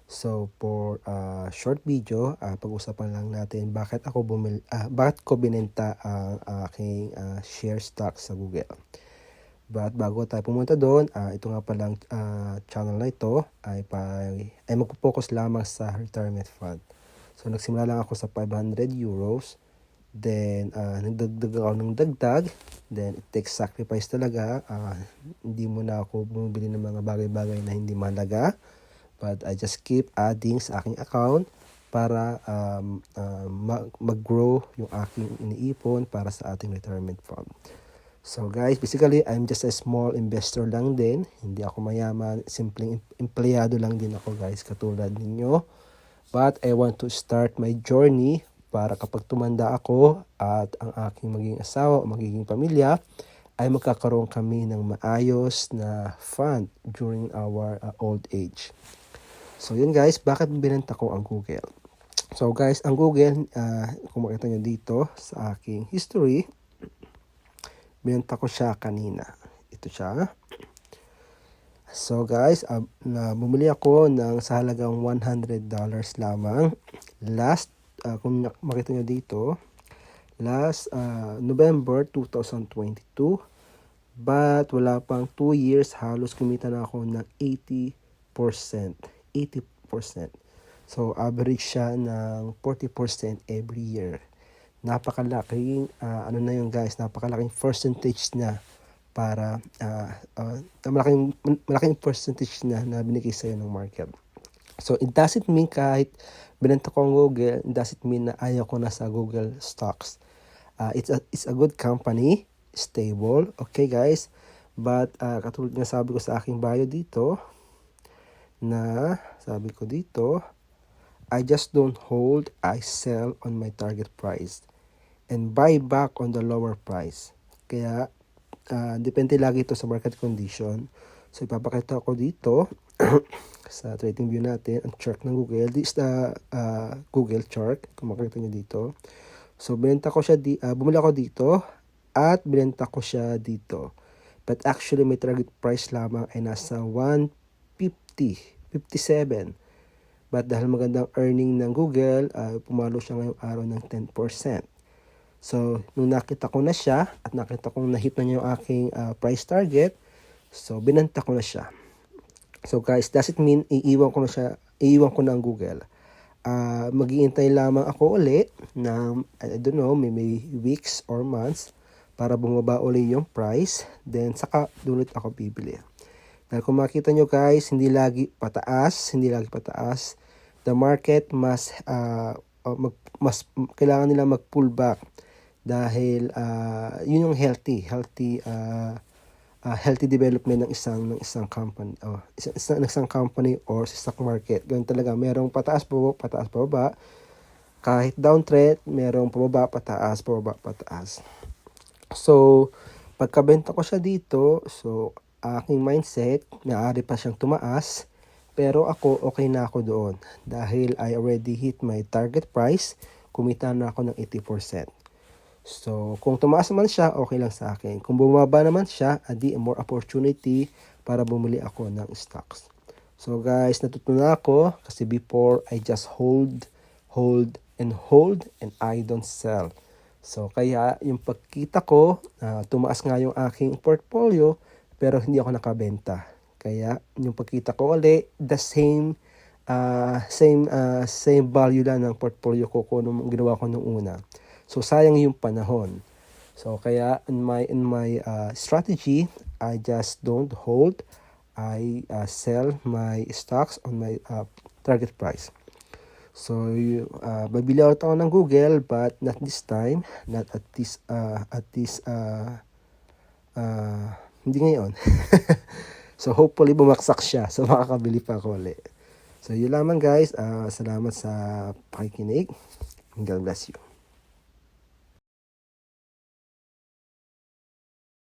So for short video, pag-usapan lang natin bakit ko binenta ang aking share stock sa Google. But bago tayo pumunta doon, ito nga palang channel na ito ay magpo-focus lamang sa retirement fund. So nagsimula lang ako sa 500 euros. Then nagdagdag ako ng dagdag. Then it takes sacrifice talaga. Hindi mo na ako bumibili ng mga bagay-bagay na hindi mahalaga. But I just keep adding sa aking account para mag-grow yung aking iniipon para sa ating retirement fund. So guys, basically I'm just a small investor lang din. Hindi ako mayaman, simpleng empleyado lang din ako guys, katulad ninyo. But I want to start my journey para kapag tumanda ako at ang aking magiging asawa o magiging pamilya, ay magkakaroon kami ng maayos na fund during our old age. So yun guys, bakit binenta ko ang Google? So guys, ang Google, kung makita nyo dito sa aking history, binenta ko siya kanina. Ito siya. So guys, bumili ako ng sa halagang $100 lamang. Kung makita nyo dito, last November 2022. But wala pang 2 years, halos kumita na ako ng 80%. So average siya ng 40% every year. Napakalaking na yun guys, napakalaking percentage na para malaking percentage na binigay sa'yo ng market. So it doesn't mean kahit binenta ko ang Google, it doesn't mean na ayaw ko na sa Google stocks. It's a good company, stable, okay guys. But katulad nga sabi ko sa aking bio dito, I just don't hold, I sell on my target price and buy back on the lower price. Kaya depende lagi ito sa market condition. So ipapakita ko dito sa trading view natin ang chart ng Google. This is the Google chart, kung makikita nyo dito. So bumili ako dito at binenta ko siya dito. But actually may target price lamang ay nasa 57. But dahil magandang earning ng Google, pumalo siya ngayong araw ng 10%. So nung nakita ko na siya at nakita kong na-hit na niya yung aking price target, so binenta ko na siya. So guys, does it mean iiwan ko na ang Google? Mag-iintay lamang ako ulit ng, I don't know, may weeks or months para bumaba ulit yung price. Then saka ulit ako bibili. Dahil kung makita nyo guys, hindi lagi pataas. The market kailangan nila mag-pull back. Dahil yun yung healthy development ng isang company isang company or sa stock market. Ganun talaga, merong pataas pababa. Kahit downtrend, merong pababa pataas. So pagkabenta ko siya dito, so aking mindset, maaari pa siyang tumaas, pero ako okay na ako doon dahil I already hit my target price. Kumita na ako ng 80%. So, kung tumaas naman siya, okay lang sa akin. Kung bumaba naman siya, adi more opportunity para bumili ako ng stocks. So guys, natutunan ako kasi before I just hold and I don't sell. So kaya yung pagkita ko, tumaas nga yung aking portfolio pero hindi ako nakabenta. Kaya yung pagkita ko ulit, the same value lang ng portfolio ko kung anong ginawa ko nung una. So sayang yung panahon. So kaya in my strategy, I just don't hold. I sell my stocks on my target price. So babili ako ng Google but not this time, not at this hindi ngayon. So hopefully bumaksak siya. So makakabili pa ako ulit. So yun lamang guys. Salamat sa pakikinig. God bless you.